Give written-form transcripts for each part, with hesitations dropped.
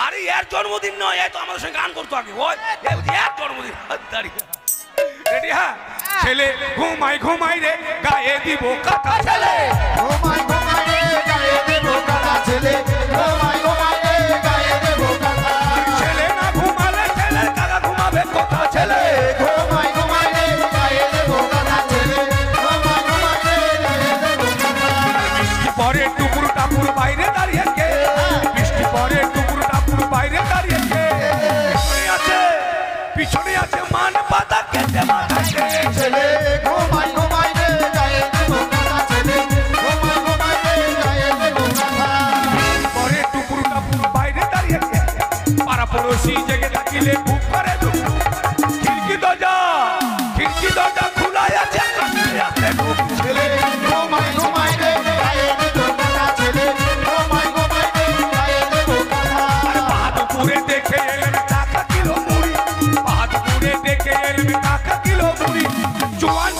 আরে এর জন্মদিন নয়, এই তো আমাদের সঙ্গে গান করতো আগে। ওই এর জন্মদিন দাঁড়িয়ে রেডি। হ্যাঁ, ছেলে ঘুমাই ঘুমাই রে গায়ে দিব কথা, ছেলে ঘুমাই ঘুমাই রে গায়ে দেব কথা, ছেলে ঘুমাই ঘুমাই রে গায়ে দেব কথা। ছেলে না ঘুমালে ছেলের কাকা ঘুমাবে কথা, ছেলে ঘুমাই ঘুমাই রে গায়ে দেব কথা, ছেলে ঘুমাই ঘুমাই রে গায়ে দেব কথা। বৃষ্টি পরে টুকুর টাপুর বাইরে দাঁড়িয়ে কে, বৃষ্টি পরে টুকুর টাপুর বাইরে দাঁড়িয়ে কে, পিছনে আছে মান পাতা কেটে মাথাকে, ছেলে ঘুমাই ঘুমাই রে গায়ে দেব কথা, ছেলে ঘুমাই ঘুমাই রে গায়ে দেব কথা। পরে টুকুর টাপুর বাইরে দাঁড়িয়ে কে, পাড়া পড়োশি জেগে থাকিলে বুক করে দুঃখ, খিড়কি দরজা খোলাই আছে, ছেলে ঘুমাই ঘুমাই রে গায়ে দেব কথা, ছেলে ঘুমাই ঘুমাই রে গায়ে দেব কথা। বাহাদুরে দেখে এলেন টাকা কিলো মুড়ি, বাহাদুরে দেখে এলেন টাকা কিলো মুড়ি, জোয়ান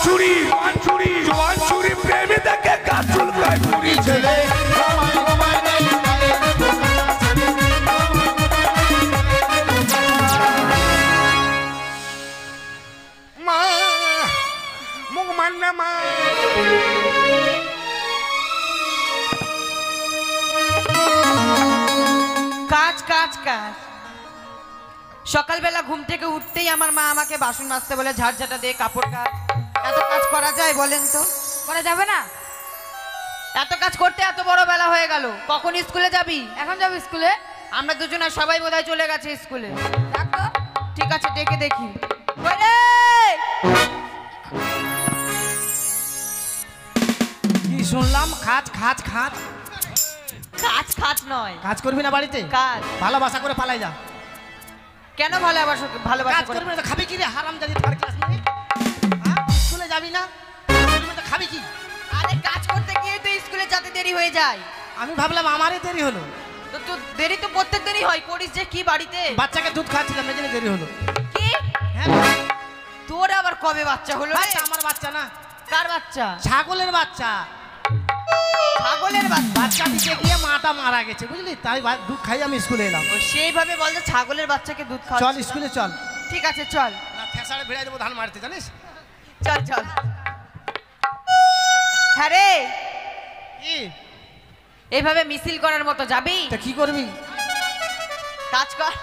ছুরি প্রেমী দেখে গাছ চুলকায় মুড়ি, ছেলে ঘুমাই ঘুমাই রে গায়ে দেব কথা, ছেলে ঘুমাই ঘুমাই রে গায়ে দেব কথা। মা মুখ মানলে মা। কাজ কাজ কাজ। সকালবেলা ঘুম থেকে উঠতেই আমার মা আমাকে বাসন মাজতে বলে, ঝাড়ঝাটা দিয়ে কাপড় কাচ। এত কাজ করা যায় বলেন তো? করা যাবে না? এত কাজ করতে এত বড় বেলা হয়ে গেল, কখন স্কুলে যাবি? এখন যাবি স্কুলে? আমরা দুজনে সবাই বোধহয় চলে গেছে স্কুলে। ঠিক আছে, ডেকে দেখি। কই রে? কি শুনলাম? খাচ খাচ খাচ। কাজ কাজ নয়। কাজ করবি না বাড়িতে? কাজ। ভালোবাসা করে পালাই যা। কেন ভালোবাসা কাজ করবি না তো খাবি কি রে? হারামজাদি থার্ড ক্লাস নিয়ে স্কুলে যাবি না, খাবি কি? আরে কাজ করতে গিয়ে তো স্কুলে যেতে দেরি হয়ে যায়। আমি ভাবলাম আমারই দেরি হলো। তো তো দেরি তো প্রত্যেক দিনই হয়, করিস যে কি বাড়িতে? বাচ্চাকে দুধ খাচ্ছিলাম, এই জন্য দেরি হলো। কি? হ্যাঁ, তোর আবার কবে বাচ্চা হলো রে? বাচ্চা আমার বাচ্চা না, কার বাচ্চা? ছাগলের বাচ্চা। ছাগলের বাচ্চা? বাচ্চা দিতে গিয়ে মাটা মারা গেছে, বুঝলি, তাই দুধ খাই আমি স্কুলে এলাম। ও সেইভাবে বল যে ছাগলের বাচ্চাকে দুধ খাওয়া। চল স্কুলে চল। ঠিক আছে চল। না ঠেসাড়ে ভিড়াই দেবো ধান মারতে, জানিস? চল চল। হ্যাঁ রে, কি এইভাবে মিছিল করার মতো যাবি? তা কি করবি? কাজ কর।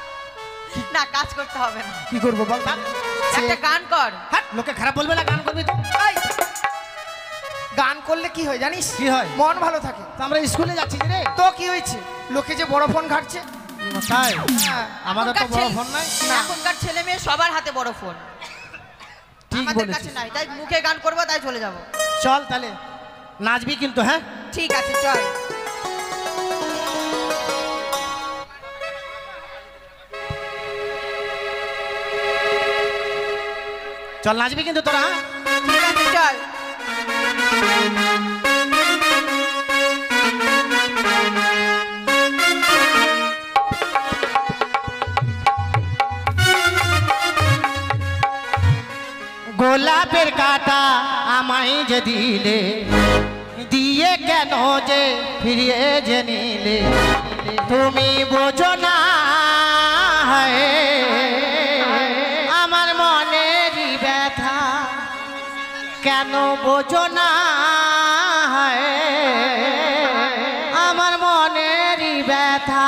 না, কাজ করতে হবে না। কি করবো বল? একটা গান কর। হ্যাঁ, লোকে খারাপ বলবে না গান করবি তো? গান করলে কি হয় জানিস? কি হয়? মন ভালো থাকে। তো আমরা স্কুলে যাচ্ছি রে। তো কি হয়েছে? লোকে যে বড় ফোন ঘাটছে। তাই হ্যাঁ, আমাদের তো বড় ফোন নাই। এখনকার ছেলে মেয়ে সবার হাতে বড় ফোন, ঠিক আমাদের বলেছিস। কাছে নাই। তাই মুখে গান করবো, তাই চলে যাব। চল তাহলে, নাচবি কিন্তু? হ্যাঁ ঠিক আছে চল। চল নাচবি কিন্তু তোরা। ঠিক আছে চল। গোলাপের কাটা আমায় যে দিলে, দিয়ে কেন যে ফিরিয়ে যে নিলে, তুমি বোঝো না আমার মনেরই ব্যথা, কেন বোঝো না আমার মনেরই ব্যথা।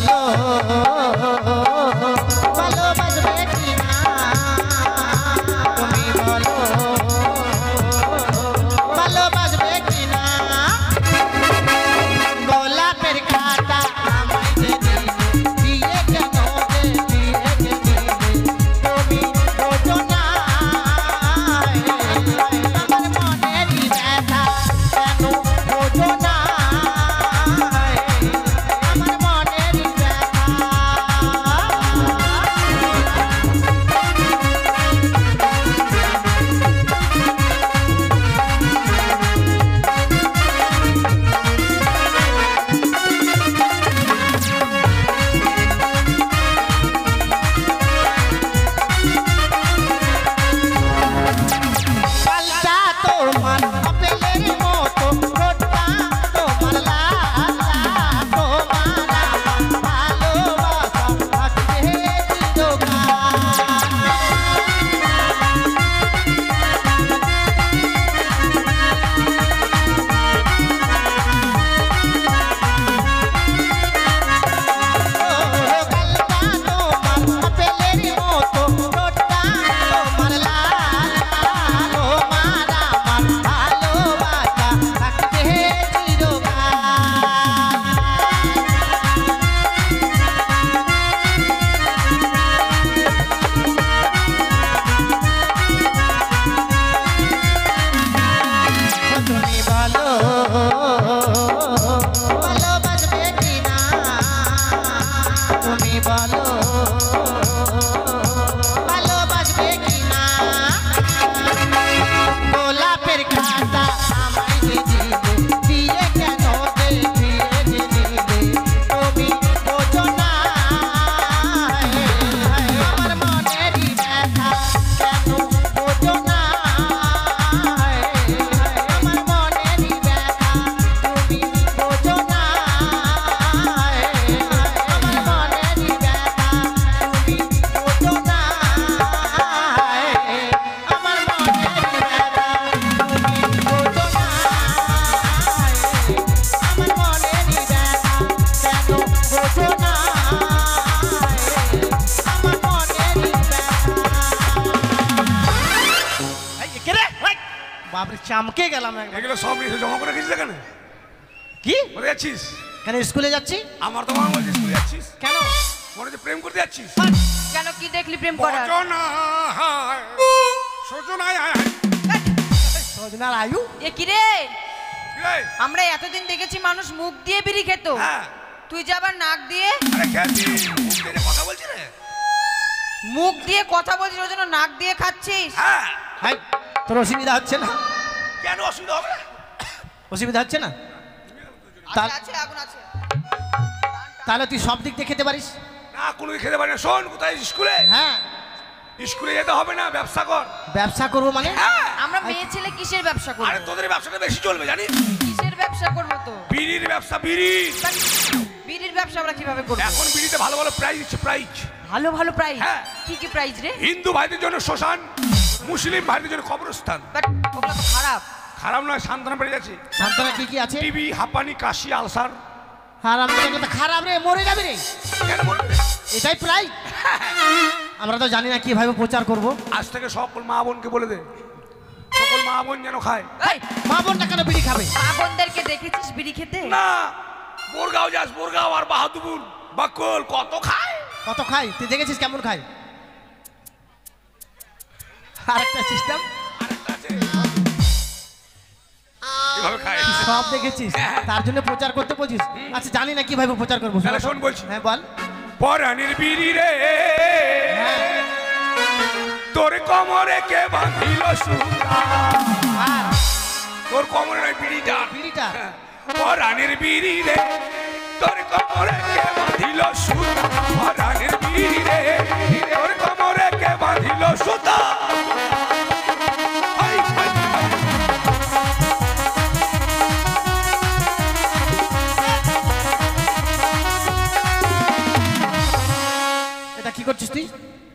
বলো ভালোবাসবে কি না তুমি বলো ভালোবাসবে কি না গোলাপের খাতা আমায় যে দিলে দিয়ে কেন দিলে তুমি বোঝো না আমার মনেরই ব্যথা কেন বোঝো না আমার মনেরই ব্যথা পাল্টা তোমার আপেলের মতো ঠোঁটটা তোমার লাল তোমার আমার ভালোবাসা থাকবে চিরকাল তুমি বলো ভালোবাসবে কি না তুমি বলো ভালোবাসবে কি না গোলাপের খাতা আমায় যে দিয়ে কেন দিলে তুমি বোঝো না আমার মনেরই ব্যথা কেন বোঝো না আমার মনেরই ব্যথা তুমি বোঝো না আমার মনেরই ব্যথা তুমি বোঝো না আমার মনেরই ব্যথা তুমি বোঝো না আমার মনেরই ব্যথা কেন বোঝো না আমার মনেরই ব্যথা বাপরে চামকে গেলাম একদম। এগুলো সব নিয়ে জমা করে রেখেছিস এখানে কি কোথায় যাচ্ছিস কেন স্কুলে যাচ্ছি আমার তো মনে বলছিস তুই যাচ্ছিস কেন মনে হচ্ছে প্রেম করতে যাচ্ছিস কেন কি দেখলি প্রেম করার সজনা হায় সজনায় হায় সজনার আয়ু এ কি রে এই, আমরা এতদিন দেখেছি মানুষ মুখ দিয়ে বিড়ি খেত হ্যাঁ তুই যে আবার নাক দিয়ে আরে খেয়েছি মুখ দিয়ে কথা বলছি রে মুখ দিয়ে কথা বলছিস ওই জন্য নাক দিয়ে খাচ্ছিস হ্যাঁ হাই তোর অসুবিধা হচ্ছে না কেন অসুবিধা হবে না অসুবিধা হচ্ছে না আছে আছে আগুন আছে তাহলে তুই সব দিক দিয়ে খেতে পারিস না কোনো খেতে পারি না শোন কোথায় স্কুলে হ্যাঁ স্কুলে যেতে হবে না ব্যবসা কর ব্যবসা করবো মানে হ্যাঁ আমরা মেয়ে ছেলে কিসের ব্যবসা আরে করব তোদের ব্যবসাটা বেশি চলবে জানিস কিসের ব্যবসা করব তো বিড়ির ব্যবসা বিড়ি বিড়ির ব্যবসা আমরা কিভাবে করব এখন বিড়িতে ভালো ভালো প্রাইজ দিচ্ছে প্রাইজ ভালো ভালো প্রাইস হ্যাঁ। কি কি প্রাইস রে হিন্দু ভাইদের জন্য শ্মশান মুসলিম ভাইদের জন্য কবরস্থান বাট ওগুলো তো খারাপ খারাপ নয় সান্ত্বনা বেড়ে যাচ্ছে সান্ত্বনা কি কি আছে টিবি হাঁপানি কাশি আলসার খারাপ খারাপ রে মরে যাবি রে কেন বলবে এটাই প্রায় আমরা তো জানি না কিভাবে প্রচার করব আজ থেকে সকল মা বোনকে বলে দে সকল মা বোন যেন খায় এই মা বোনটা কেন বিড়ি খাবে মা বোনদেরকে দেখেছিস বিড়ি খেতে না বোরগাঁও যাস বোরগাঁও আর বাহাদুরপুর বাকল কত খায় কত খাই তুই দেখেছিস কেমন খাই আরেকটা সিস্টেম আরেকটা আছে। এভাবে খায় সব দেখেছিস তার জন্য প্রচার করতে বলছিস আচ্ছা জানি না কিভাবে প্রচার করবো তাহলে শোন বলছি। হ্যাঁ বল পরাণের বিড়ি রে তোর কোমরে কে বাঁধিল সুতা আর তোর কোমরে নয় বিড়িটা বিড়িটা পরাণের বিড়ি রে তোর কোমরে কে বাঁধিল সুতা পরাণের বিড়ি রে তোর কোমরে কে বাঁধিল সুতা হাই, হাই, হাই। এটা কি করছিস তুই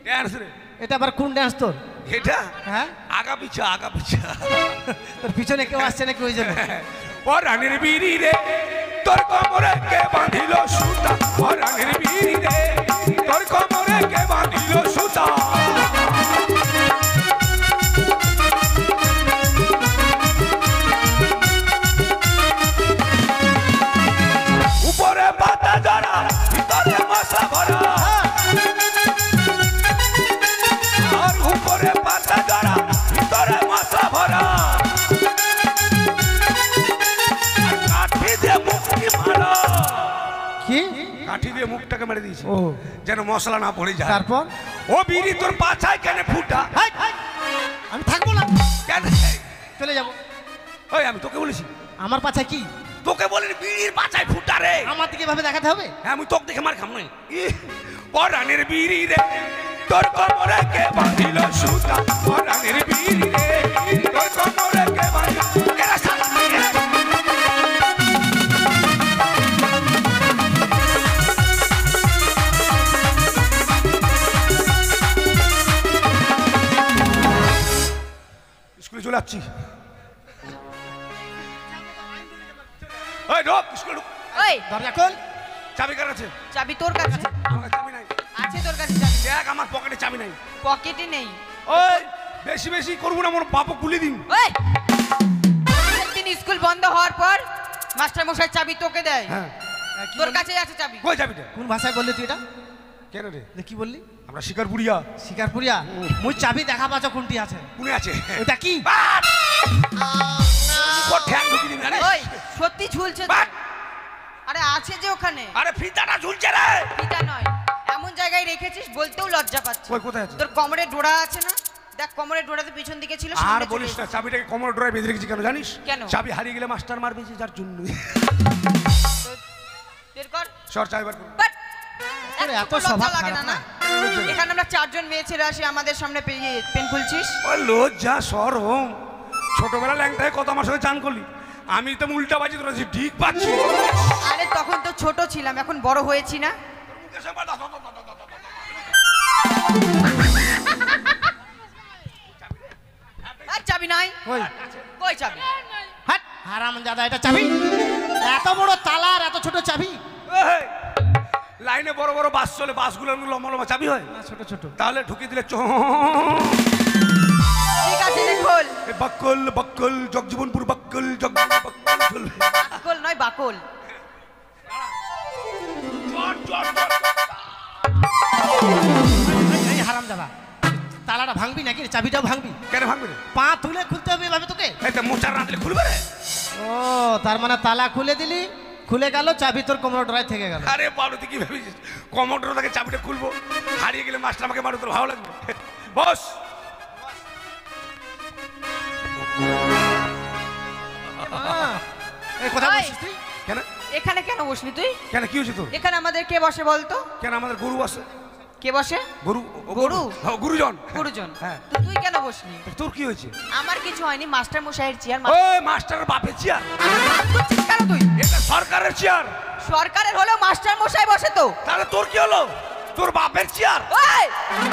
ড্যান্স রে এটা আবার কোন ডান্স তোর এটা হ্যাঁ আগা পিছা আগা পিছা তোর পিছনে কেউ আসছে নাকি ওই জন্য পরাণের বিড়ি রে তোর কোমরে কে বাঁধিল সুতা পরাণের কি কাঠি দিয়ে মুখটাকে মেরে দিয়েছে ও যেন মশলা না পড়ে যায়। তারপর ও বিড়ি তোর পাছায় কেন ফুটা? হাই, হাই, আমি থাকবো না, কেন? চলে যাব। ওই আমি তোকে বলেছি, আমার পাছা কি তোকে বলিনি বিড়ির পাছায় ফুটা রে। আমার দিকে ভাবে দেখাতে হবে? হ্যাঁ আমি তোকে দেখে মার খাম নাই। পরাণের বিড়ি রে তোর কোমরে কে বাঁধিল সুতা, পরাণের বিড়ি রে তোর কোমরে কে বাঁধিল এরা সালা স্কুলে চলে যাচ্ছি। ওই ঢোক স্কুলে ঢোক। ওই দরজা খোল। চাবি কার আছে? চাবি তোর কাছে আমার চাবি নাই। আছে, তোর কাছে চাবি দেখ আমার পকেটে চাবি নাই। পকেটে নেই। ওই বেশি বেশি করবো না, মোর বাপু খুলে দিন। ওই দিন স্কুল বন্ধ হওয়ার পর মাস্টার মশাই চাবি তোকে দেয়, হ্যাঁ তোর কাছেই আছে চাবি। কই চাবিটা? কোন ভাষায় বললি তুই এটা? কেন রে? কি বললি? আমরা শিকারপুরিয়া। শিকারপুরিয়া? মুই চাবি দেখা পাচ্ছ কোনটি আছে? কোনে আছে? ওটা কি? ও ঠ্যাং ঢুকি দিন জানিস? ওই সত্যি ঝুলছে তো। বাট! আরে আছে যে ওখানে। আরে ফিতাটা ঝুলছে রে। পিতা নয়, এমন জায়গায় রেখেছিস বলতেও লজ্জা পাচ্ছে। কই কোথায় আছে? তোর কোমরে ডোরা আছে না? দেখ কোমরে ডোরাতে পিছন দিকে ছিল, আর সামনে চলে বলিস না, এসেছে। চাবিটাকে কোমর ডোরায় বেঁধে রেখেছি কেন জানিস? কেন? চাবি হারিয়ে গেলে মাস্টার মারবে যে, যার জন্য। বের কর। সর চাবি বার কর। বাট! তোর এত একটু লজ্জা স্বভাব লাগে খারাপ না? না? এখানে আমরা চারজন মেয়ে ছেলে আসি, আমাদের সামনে পেন খুলছিস। ও লজ্জা শরম। ছোটবেলা ল্যাংটায় কত আমার সঙ্গে চান করলি, আমি তো উল্টা বাজি তোরা যে ঠিক পাচ্ছি। আরে তখন তো ছোট ছিলাম, এখন বড় হয়েছি না। আর চাবি নাই? কই? কই চাবি? হাট হারামজাদা, এটা চাবি? এত বড় তালা আর এত ছোট চাবি? এই, লাইনে বড় বড় বাস চলে, বাসগুলো লম্বা লম্বা চাবি হয়, না, ছোট ছোট। তাহলে ঢুকিয়ে দিলে ঠিক আছে রে, খোল। বাক্কল বাক্কল জগজীবনপুর বাক্কল জগজীবন বাক্কল চলবে। বাকল নয় বাকল। এই হারামজাদা, তালাটা ভাঙবি নাকি রে? চাবিটাও ভাঙবি? কেন ভাঙবে রে? পা তুলে খুলতে হবে এভাবে তোকে? এই তো মোচার না দিলে খুলবে রে। ও তার মানে তালা খুলে দিলি, খুলে গেল, চাবি তোর কোমর ড্রাই থেকে গেল। আরে বাবু তুই কি ভেবেছিস কমোডোর থেকে চাবিটা খুলবো? হারিয়ে গেলে মাস্টার আমাকে মারো, তোর ভালো লাগবে? বস এই কথা ওই। বলছিস তুই? কেন? এখানে কেন বসলি তুই? কেন কি হয়েছে তোর? এখানে আমাদের কে বসে বলতো? কেন আমাদের গরু আছে? কে বসে? গরু গরু? হ্যাঁ, গুরুজন। গুরুজন। হ্যাঁ। তো তুই কেন বসলি? তোর কি হয়েছে? আমার কিছু হয়নি, মাস্টার মশাইয়ের চেয়ার। ওই মাস্টারের বাপের চেয়ার, কেন তুই? এটা সরকারের চেয়ার। সরকারের হলেও মাস্টার মশাই বসে তো। তাহলে তোর কি হলো? তোর বাপের চেয়ার। ওই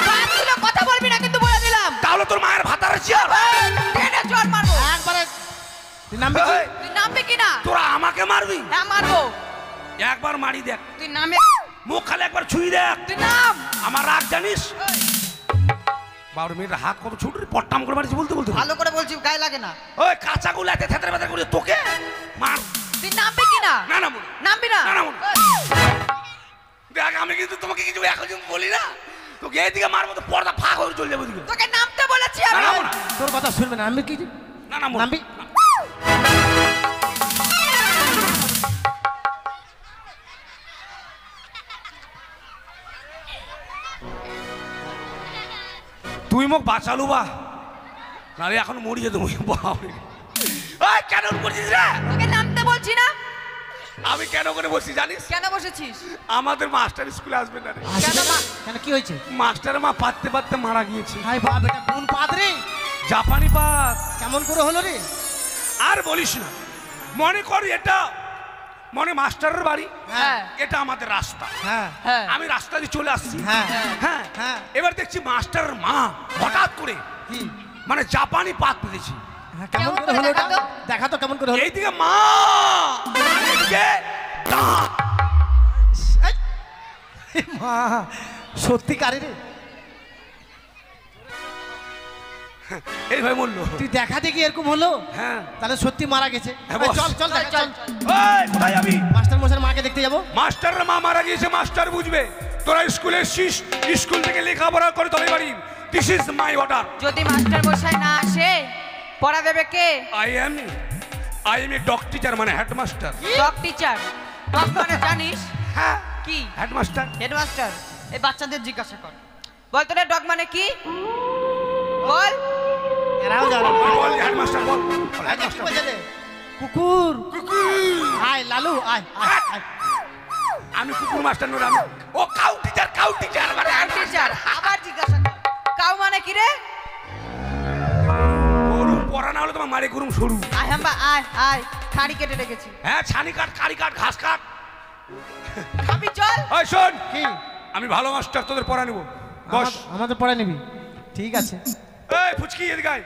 বাপগুলো কথা বলবি না কিন্তু, বলে দিলাম। তাহলে তোর মায়ের ভাতারের চেয়ার। টেনে চড় মারবো। একবারে তুই নামবি কি? এই, তুই নামবি কি না? তোরা আমাকে মারবি? হ্যাঁ মারবো। একবার মারি দেখ, তুই নামে, মুখ খালি একবার ছুঁই দেখ। তুই নাম। আমার রাগ জানিস? বাবুর মেয়ের হাত কত ছোট রে, পট্টাম করে মারিছি বলতে বলতে। ভালো করে বলছি, গায়ে লাগে না। ওই কাঁচা গুলো এতে থেতরে বেতরে করে তোকে মার। তুই নামবি কি না? না না মনে নামবি না? না, না, মনে। দেখ আমি কিন্তু তোমাকে কিছু এখন বলি না, তোকে এইদিকে মারবো তো পর্দা ফাঁক হয়ে চলে যাবো ওদিকে। তোকে নামতে বলেছি না, আমি। না, মনে। তোর কথা শুনবে না, নামবি কি? না না মনে। নামবি? তুই মোক বাঁচালু বা নারে এখন মরি যেত। কেন করছিস রে? তোকে নামতে বলছি না? আমি কেন করে বসছি জানিস? কেন বসেছিস? আমাদের মাস্টার স্কুলে আসবে না রে। কেন মা? কেন কি হয়েছে? মাস্টার মা পাততে পাততে মারা গিয়েছে। হাই বাপ, এটা কোন পাদ রে? জাপানি পাত। কেমন করে হলো রে? আর বলিস না, মনে কর এটা মনে মাস্টারের বাড়ি, হ্যাঁ এটা আমাদের রাস্তা। হ্যাঁ হ্যাঁ। আমি রাস্তা দিয়ে চলে আসছি। হ্যাঁ হ্যাঁ হ্যাঁ। এবার দেখছি মাস্টারের মা হঠাৎ করে কি? মানে জাপানি পাত পেয়েছি। হ্যাঁ, কেমন কেমন করে করে হলো এটা? দেখা তো? দেখা তো কেমন করে হলো? এইদিকে মা আর এইদিকে দাঁত। এই, মা সত্যি কারে রে? এইভাবে বললো। তুই দেখা দেখি এরকম হলো? হ্যাঁ তাহলে সত্যি মারা গেছে। হ্যাঁ, এই, বস। চল চল দেখা, চল। এই, কোথায় যাবি? মাস্টার মশাইয়ের মাকে দেখতে যাবো। মাস্টারের মা মারা গিয়েছে, মাস্টার বুঝবে। তোরা স্কুলে এসছিস, স্কুল থেকে লেখাপড়া করে তবে বাড়ি। This is my order. যদি মাস্টার মশাই না আসে পড়া দেবে কে? I am a dog teacher, মানে হেডমাস্টার। Dog teacher. ডগ মানে জানিস হ্যাঁ কি? হেডমাস্টার। হেডমাস্টার। এই বাচ্চাদের জিজ্ঞাসা কর, বল তোর ডগ মানে কি? বল। এরাও জানে না। বল হেডমাস্টার বল। বল কি হেডমাস্টার। বলছে রে? কুকুর। আয় লালু আয় আয়, আয়। আমি কুকুর মাস্টার নই, আমি ও কাউ টিচার, কাউ টিচার মানে টিচার। আবার জিজ্ঞাসা কর, কাউ মানে কি রে? গরু পড়া না হলে তোমার মারে গরুম সরু। আয় হাম্বা আয় আয়, খাড়ি কেটে রেখেছি, হ্যাঁ ছানি কাট, কারি কাট, ঘাস কাট। খাবি চল। ওই শোন, কি? আমি ভালো মাস্টার, তোদের পড়া নেব। বস। আমাদের পড়া নিবি? ঠিক আছে। এই ফুচকি এদিকে আয়।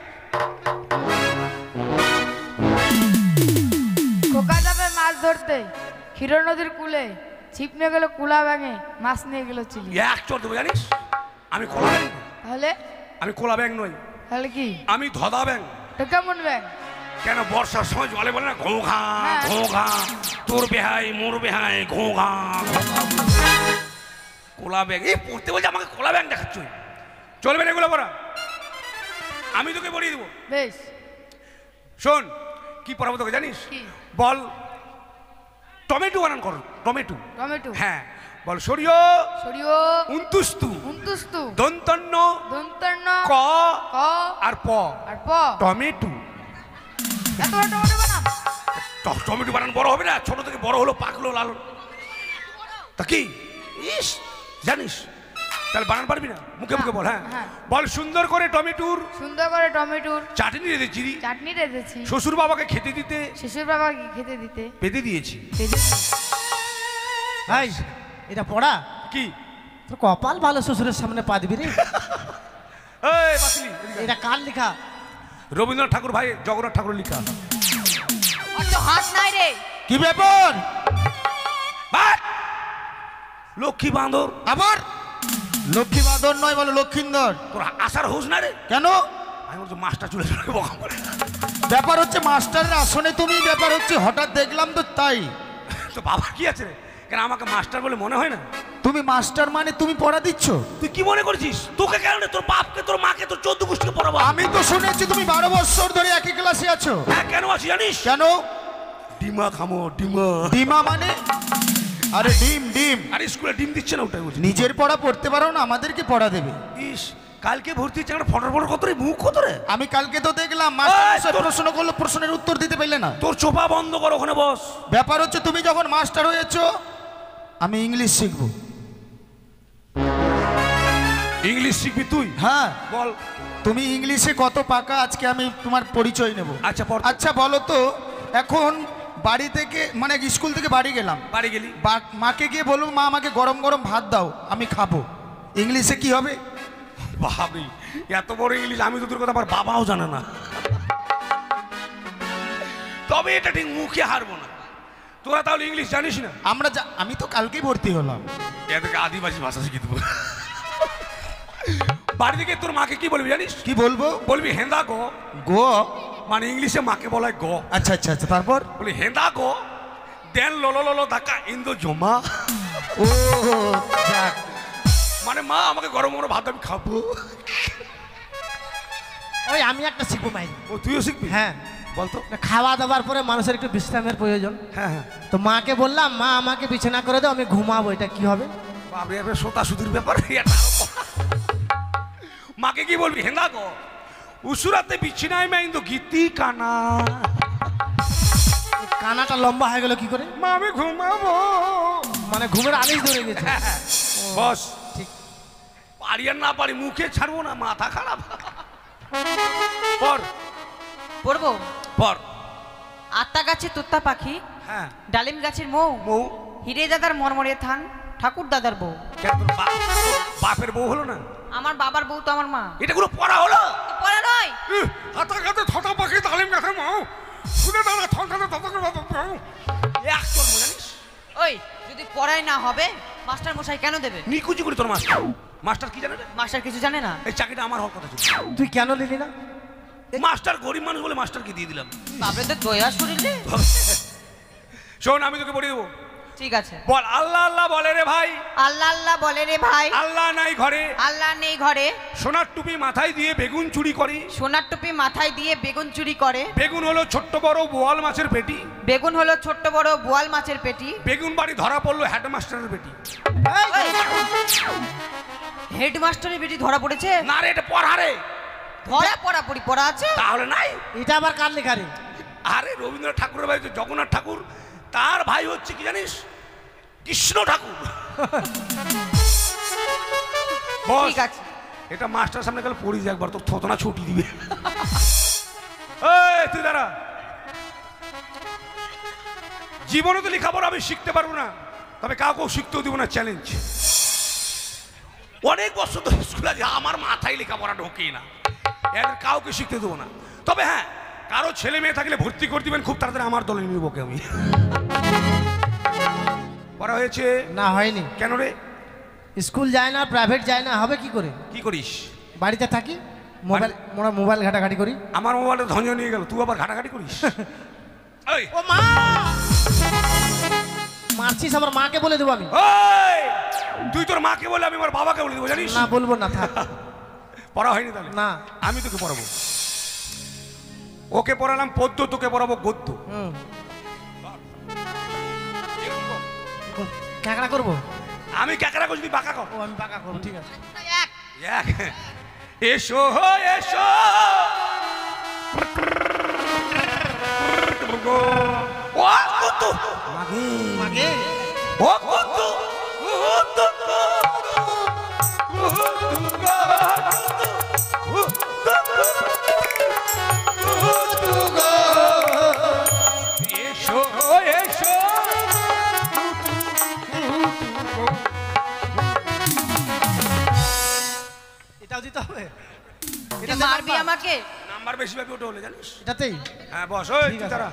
খোকা যাবে মাছ ধরতে ক্ষীর নদীর কূলে, ছিপ নিয়ে গেল কুলা ব্যাঙে, মাছ নিয়ে গেল চিলি। এক চোর দেবো জানিস, আমি কোলা ব্যাং। তাহলে আমি কোলা ব্যাং নই, তাহলে কি? আমি ধদা ব্যাং। তো কেমন ব্যাং? কেন বর্ষার সময় জলে বলে না ঘোঘা হ্যাঁ। ঘোঘা, তোর বেহাই মোর বেহাই ঘোঘা। কোলা ব্যাং এই পড়তে বলছে, আমাকে কোলা ব্যাং দেখাচ্ছ। চলবে না এগুলো পড়া, আমি তোকে পড়িয়ে দেবো। বেশ। শোন কি পড়াবো তোকে জানিস? কি? বল টমেটো বানান করো। টমেটো। টমেটো। হ্যাঁ বল সরিয় সরিয় উন্তুস্তু উন্তুস্তু দন্তন্য দন্তন্য ক ক আর প আর প। টমেটো। এত বড় টমেটো বানাম? টমেটো বানান বড় হবে না, ছোট থেকে বড় হলো, পাকলো, লাল তা কি ইস জানিস? তাহলে বানান পারবি না? মুখে মুখে বল। হ্যাঁ হ্যাঁ। বল সুন্দর করে টমেটোর সুন্দর করে টমেটোর চাটনি রেঁধেছি, চাটনি রেঁধেছি, শ্বশুর বাবাকে খেতে দিতে শিশুর বাবাকে খেতে দিতে পেতে দিয়েছি। রেঁধেছি। ভাই এটা পড়া? কি তোর কপাল ভালো, শ্বশুরের সামনে পা দিবি রে। এই বাসলি এদিকে আয়। এটা কার লেখা? রবীন্দ্রনাথ ঠাকুর ভাই জগন্নাথ ঠাকুর লেখা। ওর তো হাত নাই রে। কি ব্যাপার? বাট! লক্ষ্মী বাঁদর, আবার লক্ষ্মী বাঁদর নয়, বলো লক্ষিন্দর। তোর আসার হোস না রে। কেন? আমি বলছি মাস্টার চলে চলে বকা করে। ব্যাপার হচ্ছে মাস্টারের আসনে তুমি, ব্যাপার হচ্ছে হঠাৎ দেখলাম তো তাই। তো বাবা কি আছে রে? কেন আমাকে মাস্টার বলে মনে হয় না? তুমি মাস্টার মানে তুমি পড়া দিচ্ছ? তুই কি মনে করছিস? তোকে কেন রে? তোর বাপকে, তোর মাকে, তোর 14 গোষ্ঠীকে পড়াবো। আমি তো শুনেছি তুমি 12 বছর ধরে একই ক্লাসে আছো। হ্যাঁ কেন আছি জানিস? কেন? ডিমা খামো ডিমা। ডিমা মানে? আরে ডিম ডিম। আর স্কুলে ডিম দিচ্ছে না, ওটাই বলছি। নিজের পড়া পড়তে পারো না, আমাদেরকে পড়া দেবে? ইস কালকে ভর্তি হচ্ছে একটা ফটো ফটো কত রে, মুখ কত রে। আমি কালকে তো দেখলাম মাস্টার এই, তোর- প্রশ্ন করলো, প্রশ্নের উত্তর দিতে পারলে না। তোর চোপা বন্ধ কর, ওখানে বস। ব্যাপার হচ্ছে তুমি যখন মাস্টার হয়েছো, আমি ইংলিশ শিখবো। ইংলিশ শিখবি তুই? হ্যাঁ, বল। তুমি ইংলিশে কত পাকা আজকে আমি তোমার পরিচয় নেব। আচ্ছা পড়। আচ্ছা বলো তো, এখন বাড়ি থেকে মানে স্কুল থেকে বাড়ি গেলাম, বাড়ি গেলি, মাকে গিয়ে বলবো মা আমাকে গরম গরম ভাত দাও, আমি খাবো। ইংলিশে কি হবে? ভাবি এত বড় ইংলিশ আমি তো তোর কথা আমার বাবাও জানে না। তবে এটা ঠিক মুখে হারবো না। তোরা তাহলে ইংলিশ জানিস না? আমি তো কালকেই ভর্তি হলাম। এদেরকে আদিবাসী ভাষা শিখে দেবো। বাড়ি থেকে তোর মাকে কি বলবি জানিস? কি বলবো? বলবি হেন্দা গো। গো? মানে ইংলিশে মাকে বলা হয় গো। আচ্ছা আচ্ছা আচ্ছা, তারপর? বলি হেন্দা গো দেন ললো ললো দাকা ইন্দো জমা। ও যাক। মানে মা আমাকে গরম গরম ভাত আমি খাবো। ওই আমি একটা শিখবো ভাই। ও তুইও শিখবি? হ্যাঁ বলতো। না, খাওয়া দাওয়ার পরে মানুষের একটু বিশ্রামের প্রয়োজন। হ্যাঁ হ্যাঁ। তো মাকে বললাম মা আমাকে বিছানা করে দাও, আমি ঘুমাবো। এটা কি হবে? বাবরে এবার সোতা সুদির ব্যাপার। এটা আরো বড়। মাকে কি বলবি? হেন্দা গো উসুরাতে বিছিনায় মে ইন্দো গীতি কানা। এই কানাটা লম্বা হয়ে গেল কি করে? মা আমি ঘুমাবো। মানে ঘুমের আদেশ ধরে গেছে। বস ঠিক। পারি আর না পারি মুখে ছাড়বো না, মাথা খারাপ। পর পড়বো। পর। আত্মা গাছে তোত্তা পাখি, হ্যাঁ ডালিম গাছের মৌ, মৌ। হিরে দাদার মরমরিয়ে থান, ঠাকুর দাদার বউ। কেন তোর বাপের বউ হলো না? আমার বাবার বউ তো আমার মা। এটা কোনো পড়া হলো? পড়া নয়। হাতা কাতে থতা পাখি তালিম গাছের মৌ, শুনে দাদা থনকাতে থতা করে মৌ। এক চোর জানিস? ওই যদি পড়াই না হবে মাস্টার মশাই কেন দেবে? নিকুচি করি তোর মাস্টার। মাস্টার কি জানে রে? মাস্টার কিছু জানে না? এই চাকরিটা আমার হওয়ার কথা ছিল। তুই কেন নিলি না? মাস্টার গরিব মানুষ বলে মাস্টারকে দিয়ে দিলাম। বাপরে তো দয়া শরীরে। শোন আমি তোকে পড়িয়ে দেবো। ঠিক আছে। বল আল্লাহ আল্লাহ বলে রে ভাই। আল্লাহ আল্লাহ বলে রে ভাই। আল্লাহ নাই ঘরে। আল্লাহ নেই ঘরে। সোনার টুপি মাথায় দিয়ে বেগুন চুরি করে। সোনার টুপি মাথায় দিয়ে বেগুন চুরি করে। বেগুন হলো ছোট্ট বড় বোয়াল মাছের পেটি। বেগুন হলো ছোট্ট বড় বোয়াল মাছের পেটি। বেগুন বাড়ি ধরা পড়লো হেডমাস্টারের বেটি। হেডমাস্টারের বেটি ধরা পড়েছে? না রে, এটা পড়া রে। ধরা পড়াপড়ি পড়া আছে তাহলে নাই? এটা আবার কার লেখা রে? আরে রবীন্দ্রনাথ ঠাকুরের ভাই জগন্নাথ ঠাকুর, তার ভাই হচ্ছে কি জানিস, কৃষ্ণ ঠাকুর। বস, ঠিক আছে। এটা মাস্টার সামনে গেলে পড়ি যায় একবার, তোর থতনা ছুটি দিবে। এই তুই দাঁড়া। জীবনে তো লেখাপড়া আমি শিখতে পারবো না, তবে কাউকেও শিখতেও দিব না, চ্যালেঞ্জ। অনেক বছর ধরে স্কুলে আছে, আমার মাথায় লেখাপড়া ঢোকেই না, এদের কাউকে শিখতে দেবো না। তবে হ্যাঁ, কারো ছেলে মেয়ে থাকলে ভর্তি করে দিবেন, খুব তাড়াতাড়ি আমার দলে নিব কে আমি। পড়া হয়েছে না হয়নি। কেন রে? স্কুল যায় না, প্রাইভেট যায় না, হবে কি করে? কি করিস? বাড়িতে থাকি, মোবাইল মোবাইল ঘাটাঘাটি করি। আমার মোবাইলটা ধঞ্জ নিয়ে গেল, তুই আবার ঘাটাঘাটি করিস? এই, ও মা, মারছিস আমার মাকে বলে দেবো আমি। ওই, তুই তোর মাকে বলে আমি আমার বাবাকে বলে দেবো, জানিস? না বলবো না, থাক। পড়া হয়নি তাহলে? না। আমি তোকে পড়াবো। ওকে পড়ালাম পদ্য, তোকে পড়াবো গদ্য। ক্যাকড়া করবো? আমি ক্যাকড়া করছি, তুই বাঁকা কর। ও আমি পাকা করবো, ঠিক আছে। এক, এসো হো এসো, ও গদ্য, মাগে ও গদ্য, এসো এসো। এটাও দিতে হবে? তুই মারবি আমাকে? নাম্বার বেশি পাবি ওটা হলে, জানিস? এটাতেই? হ্যাঁ বস। ওই ঠিক তুই আছে। দাঁড়া।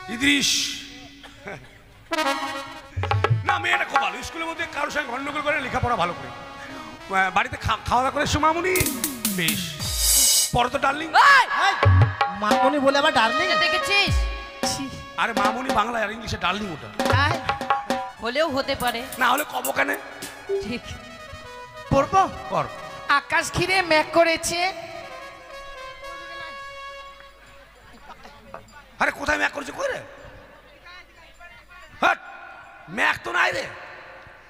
ইদ্রিস, না মেয়েটা খুব ভালো, স্কুলের মধ্যে কারোর সঙ্গে গন্ডগোল করে, লেখাপড়া ভালো করে, বাড়িতে খাওয়া দাওয়া করে সোমামুনি বেশ। পরে তো ডার্লিং। এই, মামনি বলে আবার ডার্লিং? এটা দেখেছিস? আরে মামুনি বাংলা আর ইংলিশে ডার্লিং ওটা। হলেও হতে পারে। না হলে কব কেন? ঠিক। পড়বো? কর। আকাশ ঘিরে মেঘ করেছে। আরে কোথায় ম্যাক করেছে, কই রে? হাট, ম্যাক তো নাই রে।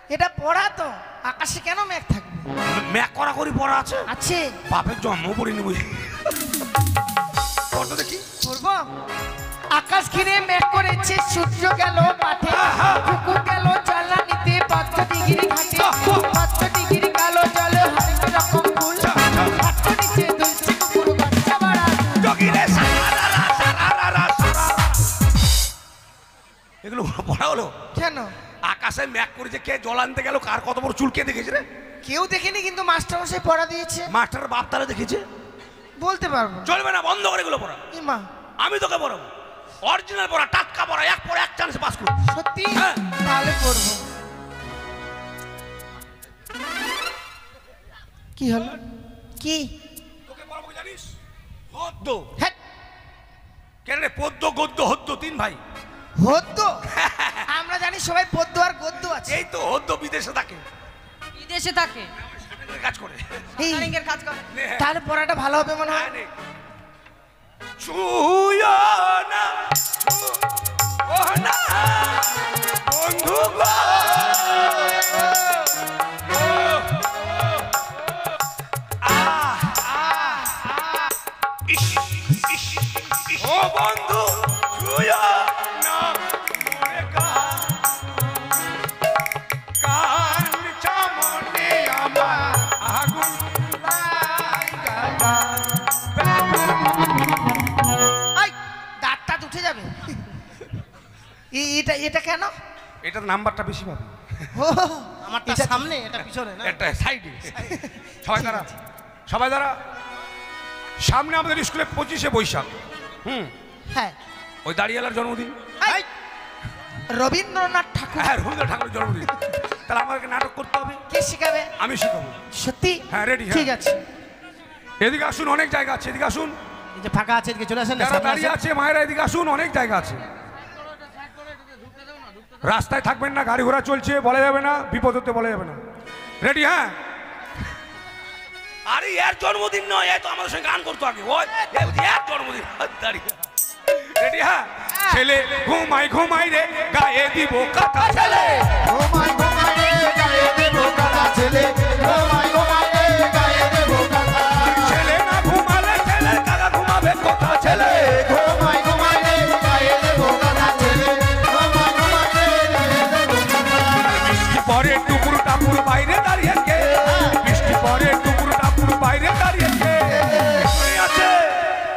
এটা পড়া তো, আকাশে কেন মেঘ থাকবে? ম্যাক করা করি পড়া আছে। আছে। বাপের জন্ম পড়িনি বুঝি। পড়তো দেখি। পড়বো? আকাশ ঘিরে মেঘ করেছে, সূর্য গেল মাঠে, কুকুর গেল জলা নিতে, 5 ডিগ্রি ঘাটে, 5 ডিগ্রি কালো জলে হরেক রকম ফুল, হাত নিচে দুলছে কুকুর বাচ্চা বাড়া। জগিরে সারারা সারারা সারারা। এগুলো পড়া হলো? কেন? আকাশে ম্যাক করেছে, কে জল আনতে গেল, কার কত বড় চুল কে দেখেছে রে? কেউ দেখেনি, কিন্তু মাস্টারমশাই পড়া দিয়েছে। মাস্টারের বাপ তারা দেখেছে? বলতে পারবো না। চলবে না, বন্ধ করে এগুলো পড়া। ইমা, আমি তোকে পড়াবো, অরিজিনাল পড়া, টাটকা পড়া, এক পড়া এক চান্সে পাস করবি। সত্যি? হ্যাঁ। তাহলে পড়বো। কি হলো? কি? তোকে পড়াবো কি জানিস? গদ্য। হ্যাঁ, কেন রে? পদ্য গদ্য হদ্য, তিন ভাই। হদ্য? আমরা জানি সবাই পদ্য আর গদ্য আছে। এই তো হদ্য বিদেশে থাকে, বিদেশে থাকে, কাজ করে। এই, কারিঙ্গের কাজ করে। নে, হ্যাঁ। তাহলে পড়াটা ভালো হবে মনে হয়। নে। ছুঁয়ো না, ও না, বন্ধু গো। আহ, আহ, ইস, ইস, ইস। ও বন্ধু ছুঁয়ো না, মোরে কান চামনে আমার আগুন লাগা। এই, দাঁতটা উঠে যাবে। এটা এটা কেন? এটার নাম্বারটা বেশি পাবে। ও, আমারটা এটা- সামনে, এটা পিছনে না? একটা সাইডে। সবাই দাঁড়া, সবাই দাঁড়া। সামনে আমাদের স্কুলে 25শে বৈশাখ। হ্যাঁ। ওই দাঁড়িয়ালার জন্মদিন। এই, রবীন্দ্রনাথ ঠাকুর। হ্যাঁ, রবীন্দ্র ঠাকুরের জন্মদিন। তাহলে আমাকে নাটক করতে হবে। কে শিখাবে? আমি শিখাবো। সত্যি? হ্যাঁ, রেডি। ঠিক আছে। এদিকে আসুন, অনেক জায়গা আছে, এদিকে আসুন। এই যে ফাঁকা আছে, এদিকে চলে আসেন না, যারা সামনে দাঁড়িয়ে আসেন। আছে মায়েরা এদিকে আসুন, অনেক জায়গা আছে। রাস্তায় থাকবেন না, গাড়ি ঘোড়া চলছে, বলা যাবে না, বিপদ হতে বলা যাবে না। রেডি? হ্যাঁ। আরে এর জন্মদিন নয়, এ তো আমাদের সঙ্গে গান করতো আগে। ওই এর জন্মদিন। রেডি? হ্যাঁ। ছেলে ঘুমাই ঘুমাই রে গায়ে দিব কথা ছেলে, ঘুমাই ঘুমাই রে গায়ে দেব কথা ছেলে, ঘুমাই ঘুমাই রে গায়ে দেব কথা। ছেলে না ঘুমালে ছেলের কাকা ঘুমাবে কথা ছেলে, ঘুমাই ঘুমাই রে গায়ে দেব কথা ছেলে, ঘুমাই ঘুমাই রে গায়ে দেব কথা। বৃষ্টি পরে টুকুর টাপুর বাইরে দাঁড়িয়ে কে, বৃষ্টি পরে টুকুর টাপুর বাইরে দাঁড়িয়ে কে,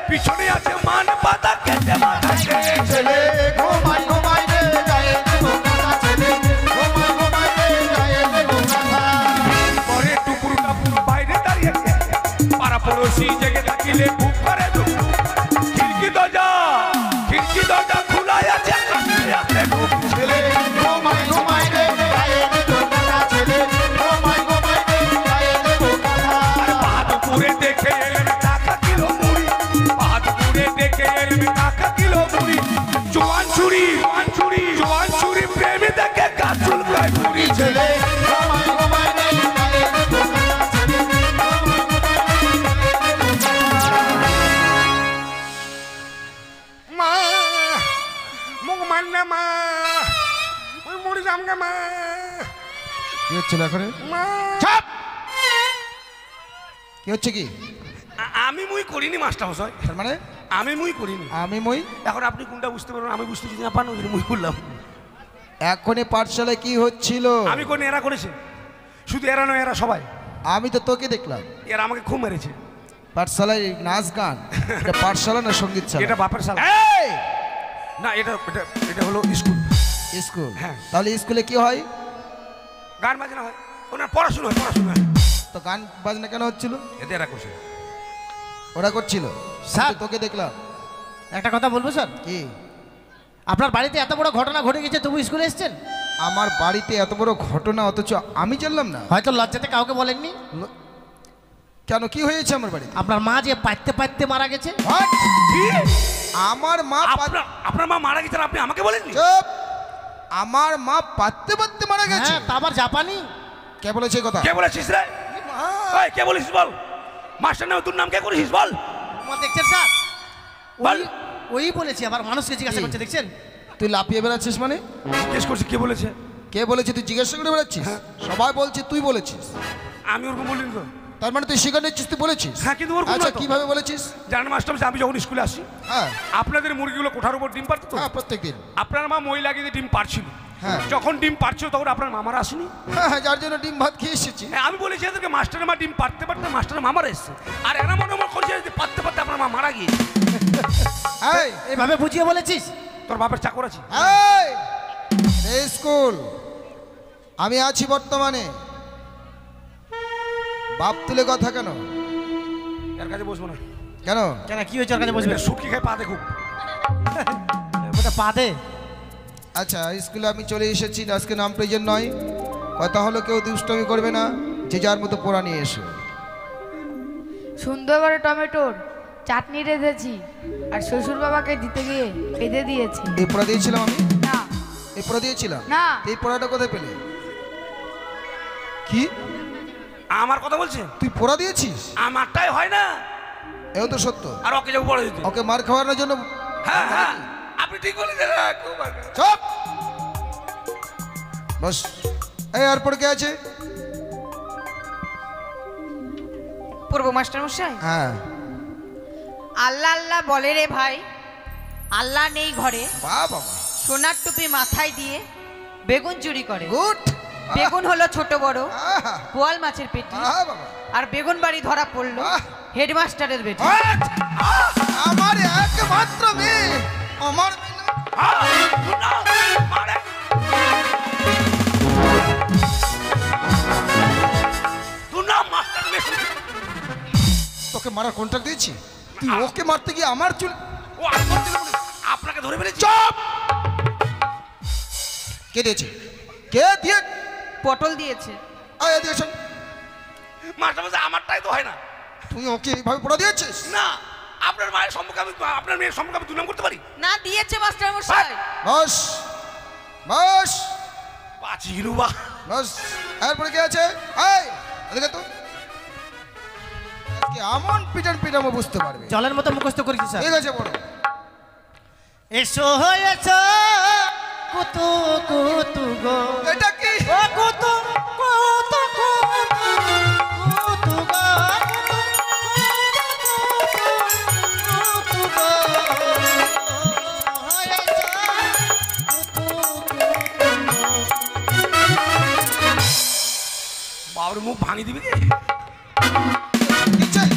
পিছনে আছে মান পাতা কেটে মাথাকে ছেলে ঘুমাই ঘুমাই রে গায়ে দেব কথা ছেলে, ঘুমাই ঘুমাই রে গায়ে দেব কথা। পরে টুকুর টাপুর বাইরে দাঁড়িয়ে কে, পাড়া পড়োশি জেগে থাকিলে খুব করে দুঃখ, খিড়কি দরজা খোলাই আছে, ছেলে ঘুমাই ঘুমাই রে গায়ে দেব কথা ছেলে, ঘুমাই ঘুমাই রে গায়ে দেব কথা। বাহাদুরে দেখে এলেন টাকা কিলো মুড়ি, বাহাদুরে দেখে এলেন টাকা কিলো মুড়ি, জোয়ান ছুরি প্রেমী দেখে কাজুল গায় মুড়ি ছেলে ঘুমাই ঘুমাই রে গায়ে দেব কথা ছেলে, ঘুমাই ঘুমাই রে গায়ে দেব কথা। মা মুখ মান্না মা, ওই মরে যামগে মা, কি হচ্ছিল এখন? মা। কি হচ্ছে কি? আমি মুই করিনি মাস্টার মশাই, তার মানে আমি মুই করিনি। আমি মই এখন আপনি কোনটা বুঝতে পারবেন, আমি বুঝতে যদি না পান ওই জন্য মুই করলাম। এখনই পাঠশালায় কি হচ্ছিল? আমি কোন এরা করেছে, শুধু এরা নয়, এরা সবাই। আমি তো তোকে দেখলাম এরা আমাকে খুব মেরেছে। পাঠশালায় নাচ গান, এটা পাঠশালা না সঙ্গীত এটা শালা? বাপের শালা এই! না, এটা এটা এটা হলো স্কুল। স্কুল? হ্যাঁ। তাহলে স্কুলে কি হয়? গান বাজনা হয়, ওনার পড়াশোনা হয়, পড়াশোনা হয়। তো গান বাজনা কেন হচ্ছিল? এতে এরা করছে। ওরা করছিল, স্যার। আমি তো তোকে দেখলাম। একটা কথা বলবো স্যার, কি? আপনার বাড়িতে এত বড় ঘটনা ঘটে গেছে তবু স্কুলে এসেছেন? আমার বাড়িতে এত বড় ঘটনা অথচ আমি জানলাম না? হয়তো লজ্জাতে কাউকে বলেননি। কেন, কি হয়েছে আমার বাড়িতে? আপনার মা যে পাইতে পাইতে মারা গেছে। What? কি? আমার মা আপনার মা মারা গেছেন, আপনি আমাকে বলেননি? চুপ! আমার মা পাততে পাততে মারা গেছে? হ্যাঁ, তা আবার জাপানি। কে বলেছে এই কথা? কে বলেছিস রে? ওই কে বলেছিস বল? মাস্টার নামে তোর নাম কে করেছিস বল? তোমার দেখছেন স্যার, বল। ওই বলেছে, আবার মানুষকে জিজ্ঞাসা কি? করছে, দেখছেন? তুই লাফিয়ে বেড়াচ্ছিস মানে? জিজ্ঞেস করছি কে বলেছে। কে বলেছে তুই জিজ্ঞাসা করে বেড়াচ্ছিস? সবাই বলছে তুই বলেছিস। আমি ওরকম বলিনি তো। তার মানে তুই স্বীকার নিচ্ছিস তুই বলেছিস? হ্যাঁ, কিন্তু ওরকম আচ্ছা, নয় তো। কিভাবে বলেছিস? জানেন মাস্টার, আমি যখন স্কুলে আসি, হ্যাঁ আপনাদের মুরগিগুলো কোঠার উপর ডিম পারতো তো। হ্যাঁ, প্রত্যেকদিন। আপনার মা মই লাগিয়ে দিয়ে ডিম পারছিল। হ্যাঁ। যখন ডিম পারছিল তখন আপনার মামারা আসেনি। হ্যাঁ হ্যাঁ, যার জন্য ডিম ভাত খেয়ে এসেছি। হ্যাঁ, আমি বলেছি এদেরকে মাস্টারের মা ডিম পারতে পারতে মাস্টারের মামারা এসছে, আর এরা মনে করছে যে পারতে পারতে আপনার মা মারা গিয়েছে। এই এইভাবে বুঝিয়ে বলেছিস? তোর বাপের চাকর আছে। এই এই স্কুল আমি আছি বর্তমানে। বাপ তুলে কথা কেন? এর কাছে বসবো না। কেন? কেন, কি হয়েছে? ওর কাছে বসবে? শুকি খাই পা দেখুক। ওটা পা দে। আচ্ছা, স্কুলে আমি চলে এসেছি, আজকে নাম প্রয়োজন নয়। কথা হলো কেউ দুষ্টমি করবে না, যে যার মতো পোড়া নিয়ে এসো। সুন্দর করে টমেটোর চাটনি রেঁধেছি আর শ্বশুর বাবাকে দিতে গিয়ে বেঁধে দিয়েছি। এই পোড়া দিয়েছিলাম আমি? না এই পোড়া দিয়েছিলাম? না। এই পোড়াটা কোথায় পেলে? কি আমার কথা বলছে? তুই পোড়া দিয়েছিস? আমারটাই হয় না, এও তো সত্য। আর ওকে যাবো বড় দিতে। ওকে মার খাওয়ানোর জন্য। হ্যাঁ হ্যাঁ, আপনি ঠিক বলেছেন। খুব ভালো। চুপ! বস। এই আর পড়ে কে আছে? পূর্ব মাস্টার মশাই, হ্যাঁ। আল্লাহ আল্লাহ বলে রে ভাই, আল্লাহ নেই ঘরে, বাবা, সোনার টুপি মাথায় দিয়ে বেগুন চুরি করে। গুড। বেগুন হলো ছোট বড় আহা, বোয়াল মাছের পেটি, আহা বাবা। আর বেগুন বাড়ি ধরা পড়লো আহ! হেডমাস্টারের বেটি। What? আমার একমাত্র মেয়ে, আমার মেয়ে না। তোকে মারার কন্ট্রাক্ট দিয়েছি, তুই ওকে মারতে গিয়ে আমার চুল। আপনাকে ধরে ফেলেছি। চুপ! কে দিয়েছে? কে দিয়ে? পটল দিয়েছে। আয় দিয়েছেন। মাস্টার মশাই, আমারটাই তো হয় না। তুই ওকে এইভাবে পড়া দিয়েছিস? না, আপনার মায়ের সম্পর্কে আপনার মেয়ের সম্পর্কে আমি দুর্নাম করতে পারি না, দিয়েছে মাস্টার মশাই। বস। বস বাঁচিলু বা বস। এরপরে কে আছে? এই এদিকে তো। আজকে এমন পিটান পিটামো বুঝতে পারবে। জলের মতো মুখস্থ করেছি স্যার। ঠিক আছে বড়। এসো এসো কুতু কুতু গো, এটা কি? ও কুতু কুতু কুতু কুতু গো, কুতু গো, ও এসো কুতু কুতু। বাবার মুখ ভাঙি দিবি রে কি চাই?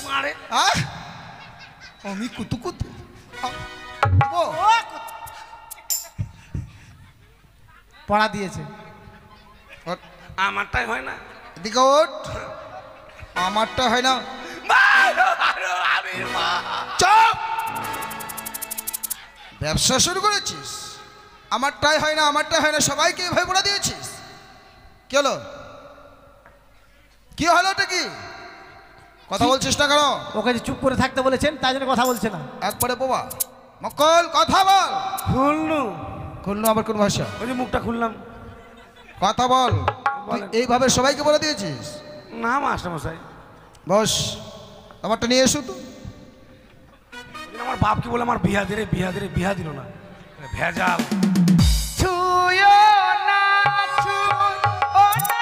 মারে আহ? আমি কুতু কুতু ও পড়া দিয়েছে। ওঠ। আমারটাই হয় না এদিকে ওঠ। আমারটা হয় না। চুপ! ব্যবসা শুরু করেছিস? আমারটাই হয় না, আমারটাই হয় না, সবাইকে এভাবে পড়া দিয়েছিস? কি হলো? কি হলো? ওটা কি কথা বলছিস না কেন? ওকে যে চুপ করে থাকতে বলেছেন তাই জন্য কথা বলছে না। একবারে বাবা মকল কথা বল। খুললু খুললো আবার কোন ভাষা? ওই যে মুখটা খুললাম। কথা বল। তুই বলেন। এইভাবে সবাইকে বলে দিয়েছিস? না মাস্টার মশাই, বস আমারটা নিয়ে এসো তো। ওই জন্য আমার বাপ কি বলে আমার বিয়া দিল না, ভেজাল। ছুঁয়ো না, ছুঁয়ো না,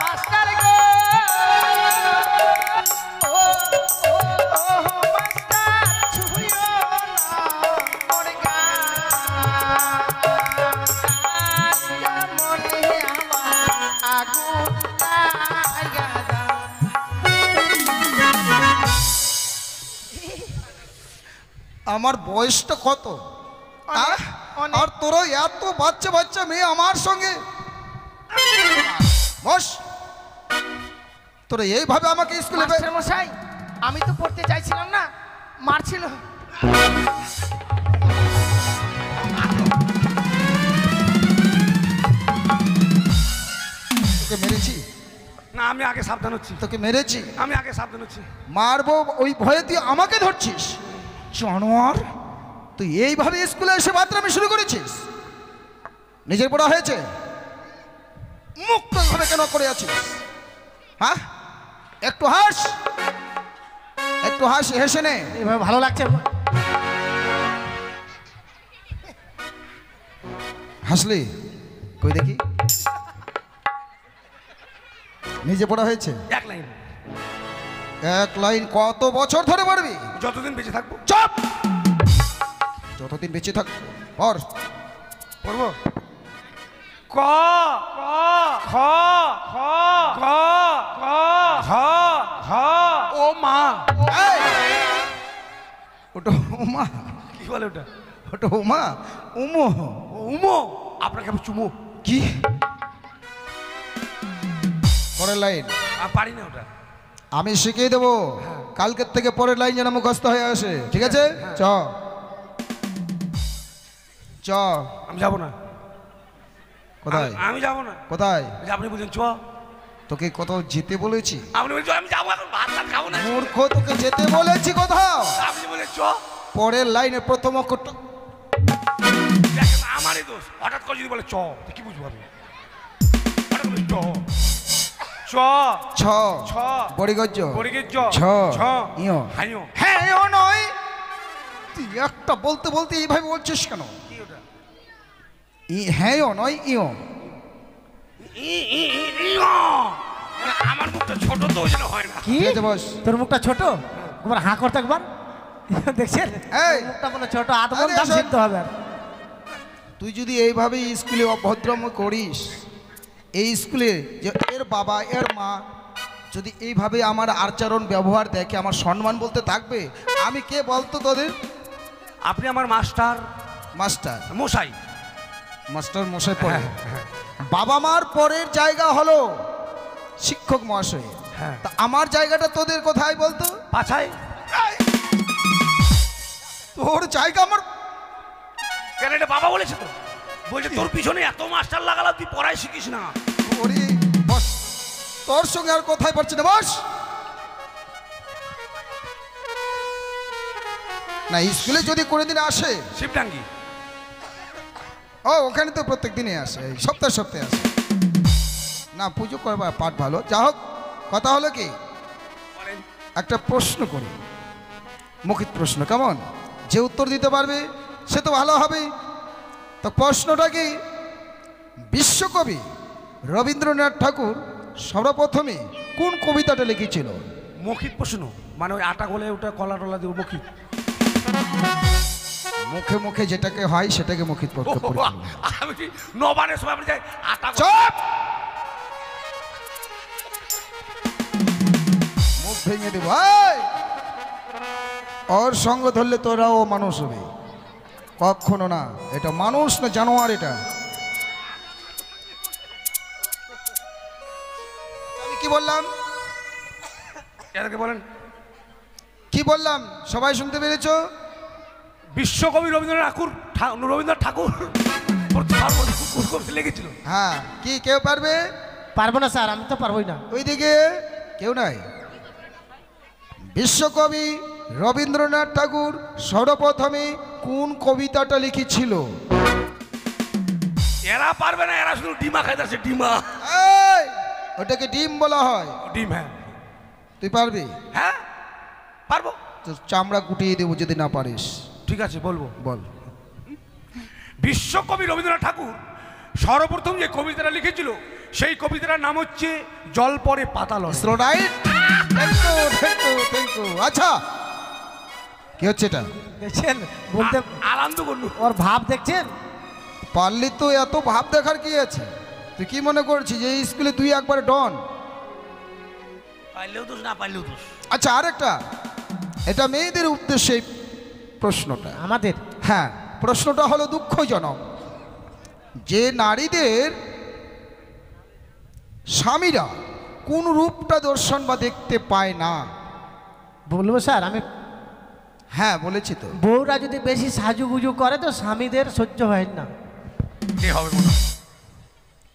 মাস্টার গো। ও, ও, ও, মাস্টার, ছুঁয়ো না, মোর গান। আজকে মনে আমার আগুন লাগা যায়। আমার বয়সটা কত? আহ? অনেক। আর তোরা এত বাচ্চা বাচ্চা মেয়ে আমার সঙ্গে বস। তোরা এইভাবে আমাকে স্কুলে মাস্টার মশাই, আমি তো পড়তে চাইছিলাম না, মারছিল। তোকে মেরেছি? না আমি আগে সাবধান হচ্ছি, তোকে মেরেছি? আমি আগে সাবধান হচ্ছি। মারবো ওই ভয়ে তুই আমাকে ধরছিস? জানোয়ার, তুই এইভাবে স্কুলে এসে বাথরুমে শুরু করেছিস? নিজের পড়া হয়েছে? মুক্ত এইভাবে কেন করে আছিস? হ্যাঁ, একটু হাস, একটু হাস, হেসে নে। এভাবে ভালো লাগছে? হাসলি কই দেখি? নিজে পড়া হয়েছে? এক লাইন, এক লাইন কত বছর ধরে পড়বি? যতদিন বেঁচে থাকবো চুপ! যতদিন বেঁচে থাক পর। পড়বো। ক ক খ খ গ গ ঘ ঘ ও মা। এই! ওটা উমা? কি বলে ওটা? ওটা উমা? উমো? ও উমো, আপনাকে আমি চুমো। কি? পরের লাইন আমি পারি না ওটা। আমি শিখিয়ে দেবো। কালকের থেকে পরের লাইন যেন মুখস্থ হয়ে আসে, ঠিক আছে? চ চ। আমি যাবো না। কোথায়? আমি যাবো না। কোথায়? ওই যে আপনি বলছেন চ, তোকে কোথাও যেতে বলেছি? আপনি বলছেন আমি যাবো, এখন ভাত টাত খাবো না। মূর্খ, তোকে যেতে বলেছি কোথাও? আপনি বলেন চ, পরের লাইনের প্রথম অক্ষরটা দেখেন আমারই দোষ। হঠাৎ করে যদি বলে চ, তো কি বুঝবো আমি? হঠাৎ করে চ চ ছ ছ বড়িগজ্জ বড়িগের জ ছ ছ ইয়। হাইও। হ্যাঁ ও নয়, তুই একটা বলতে বলতে এইভাবে বলছিস কেন? কি ওটা? হ্যাঁ ও নয় ইয়। ই ই ই ইও। মানে আমার মুখটা ছোট তো ওই জন্য হয় না। কি? ঠিক আছে বস। তোর মুখটা ছোট? একবার হাঁ করতে একবার। দেখছেন? এই! তোর মুখটা বলে ছোট, আধমন আরে দাম শোন। শিখতে হবে আর। তুই যদি এইভাবে স্কুলে অভদ্রম করিস, এই স্কুলে যে এর বাবা এর মা যদি এইভাবে আমার আচরণ ব্যবহার দেখে, আমার সম্মান বলতে থাকবে? আমি কে বলতো তোদের? আপনি আমার মাস্টার মাস্টার। মশাই। মাস্টার মশাই পড়ে। বাবা মার পরের জায়গা হলো শিক্ষক মহাশয়। হ্যাঁ। তা আমার জায়গাটা তোদের কোথায় বলতো? পাছাই। তোর জায়গা আমার। কেন এটা বাবা বলেছে তো? বলছে তোর পিছনে এত মাস্টার লাগালাম, তুই পড়াই শিখিস না। ওরে বস, তোর সঙ্গে আর কোথায় পারছি না, বস। না স্কুলে যদি কোনোদিন আসে, শিবডাঙ্গি। ও ওখানে তো প্রত্যেক দিনই আসে, এই সপ্তাহে সপ্তাহে আসে। না পুজো করবার পাঠ ভালো। যা হোক, কথা হলো কি, একটা প্রশ্ন করি, মৌখিক প্রশ্ন, কেমন? যে উত্তর দিতে পারবে সে তো ভালো হবে। তো প্রশ্নটা কি, বিশ্বকবি রবীন্দ্রনাথ ঠাকুর সর্বপ্রথমে কোন কবিতাটা লিখেছিল? মৌখিক প্রশ্ন মানে ওই আটা গলে ওটা কলা টলা দিয়ে মৌখিক। মুখে মুখে যেটাকে হয় সেটাকে মৌখিক পরীক্ষা বলে। আমি কি নবানের সময় আপনি যাই আটা চুপ! মুখ ভেঙে দেব। এই! ওর সঙ্গ ধরলে তোরাও মানুষ হবে, কখনো না। এটা মানুষ না জানোয়ার এটা। আমি কি বললাম? এটাকে বলেন কি বললাম সবাই শুনতে পেরেছো? বিশ্বকবি রবীন্দ্রনাথ ঠাকুর লেগেছিল। হ্যাঁ, কি কেউ পারবে? পারবো না স্যার, আমি তো পারবোই না। ওইদিকে কেউ নাই। বিশ্বকবি রবীন্দ্রনাথ ঠাকুর সর্বপ্রথমে কোন কবিতাটা লিখেছিল? এরা পারবে না, এরা শুধু ডিমা খাইতেছে, ডিমা। এই, ওটাকে ডিম বলা হয়। ডিম, হ্যাঁ। তুই পারবি? হ্যাঁ পারবো। তোর চামড়া গুটিয়ে দেবো যদি না পারিস। ঠিক আছে বলবো। বল। বিশ্বকবি রবীন্দ্রনাথ ঠাকুর সর্বপ্রথম যে কবিতাটা লিখেছিল সেই কবিতাটার নাম হচ্ছে জল পরে পাতাল। Slow right. Thank you. আচ্ছা, কি হচ্ছে এটা? দেখছেন বলতে আনন্দ করলু ওর ভাব দেখছেন? পারলি তো, এত ভাব দেখার কি আছে? তুই কি মনে করছিস যে এই স্কুলে তুই একবার ডন? পাইলেও দোষ, না পাইলেও দোষ। আচ্ছা, আরেকটা, এটা মেয়েদের উদ্দেশ্যে এই প্রশ্নটা। আমাদের? হ্যাঁ, প্রশ্নটা হলো দুঃখজনক যে নারীদের স্বামীরা কোন রূপটা দর্শন বা দেখতে পায় না। বলবো স্যার আমি? হ্যাঁ বলেছি তো। বউরা যদি বেশি সাজুগুজু করে তো স্বামীদের সহ্য হয় না। কে হবে মনে হয়?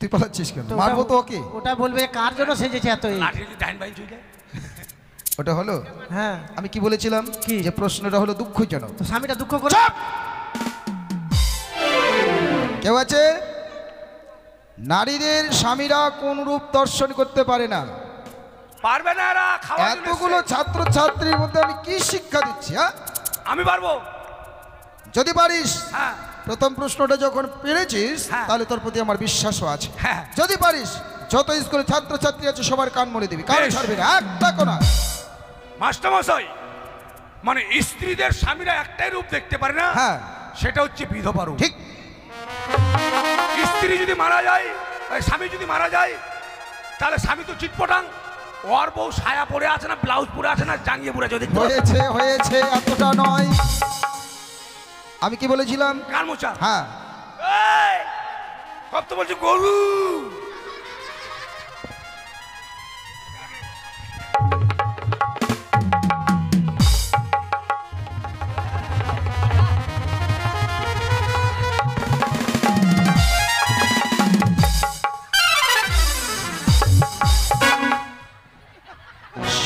তুই পালাচ্ছিস কেন? তো মারবো ওটা- তো ওকে। ওটা বলবে কার জন্য সেজেছে এত এই? লাঠি যদি ডাইন বাইন চলে ওটা হলো, হ্যাঁ, আমি কি বলেছিলাম? কি? যে প্রশ্নটা হলো দুঃখজনক। তো স্বামীটা দুঃখ করে। চুপ! কেউ আছে? নারীদের স্বামীরা কোন রূপ দর্শন করতে পারে না। পারবে না এরা খাওয়া। এতগুলো ছাত্র ছাত্রীর মধ্যে আমি কি শিক্ষা দিচ্ছি? হ্যাঁ, আমি পারবো। যদি পারিস, হ্যাঁ প্রথম প্রশ্নটা যখন পেরেছিস হ্যাঁ। তাহলে তোর প্রতি আমার বিশ্বাসও আছে। হ্যাঁ। যদি পারিস, যত স্কুলে ছাত্র ছাত্রী আছে সবার কান মরে দিবি, কারণ বেশ। ছাড়বি না, একটা কোনা। মাস্টারমশাই, মানে স্ত্রীদের স্বামীরা একটাই রূপ দেখতে পারে না, হ্যাঁ সেটা হচ্ছে বিধবা রূপ। ঠিক। স্ত্রী যদি মারা যায়, স্বামী যদি মারা যায়, তাহলে স্বামী তো চিটপটাং, ওর বউ সায়া পরে আছে না, ব্লাউজ পরে আছে না, জাঙ্গিয়ে পরে আছে, দেখতে পাচ্ছ? হয়েছে এতটা নয়। আমি কি বলেছিলাম? কান মোচা। হ্যাঁ, এই, কব তো বলছি গরু।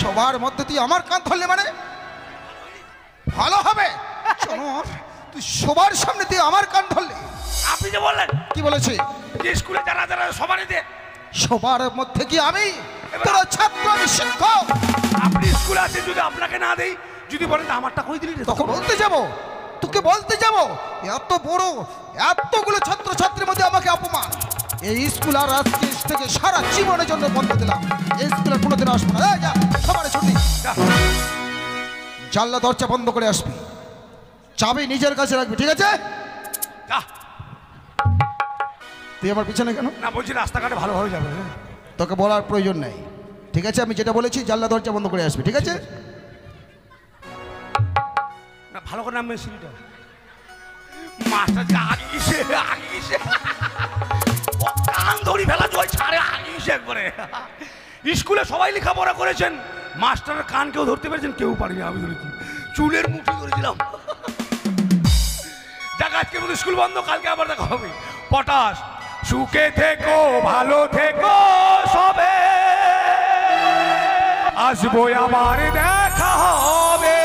সবার মধ্যে তুই আমার কান ধরলে মানে ভালো হবে? চোর, তুই সবার সামনে তুই আমার কান ধরলে। আপনি যে বললেন কি বলেছি? যে স্কুলে যারা যারা সবারই দে, সবার মধ্যে কি আমি? তোরা ছাত্র, আমি শিক্ষক। আপনি স্কুলে আছেন, যদি আপনাকে না দেই, যদি বলেন আমারটা কই দিলি রে, তখন বলতে যাব, তোকে বলতে যাব এত বড় এতগুলো ছাত্র ছাত্রীর মধ্যে আমাকে অপমান। এই স্কুল আর আজকে থেকে সারা জীবনের জন্য বন্ধ দিলাম। এই স্কুলে কোনোদিন আসবো না। এই যা, সবার ছুটি। যা। জানলা দরজা বন্ধ করে আসবি, চাবি নিজের কাছে রাখবি, ঠিক আছে? যা। তুই আমার পিছনে কেন? না বলছি রাস্তাঘাটে ভালোভাবে যাবে। তোকে বলার প্রয়োজন নেই, ঠিক আছে? আমি যেটা বলেছি জানলা দরজা বন্ধ করে আসবি, ঠিক আছে? না ভালো করে নামবে সিঁড়িটা। মাস্টার যে আগে গিয়েছে ও কান ধরি ফেলা জয় ছাড়ে আগে গিয়েছে একবারে। স্কুলে সবাই লেখাপড়া করেছেন, মাস্টারের কান কেউ ধরতে পেরেছেন? কেউ পারিনি, আমি ধরেছি, চুলের মুঠি ধরেছিলাম। দেখ আজকের মতো স্কুল বন্ধ, কালকে আবার দেখা হবে। পটাশ, সুখে থেকো, ভালো থেকো সবে, আসবো আবার দেখা হবে।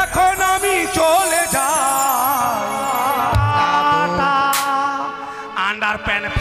এখন আমি চলে যাই, প্যান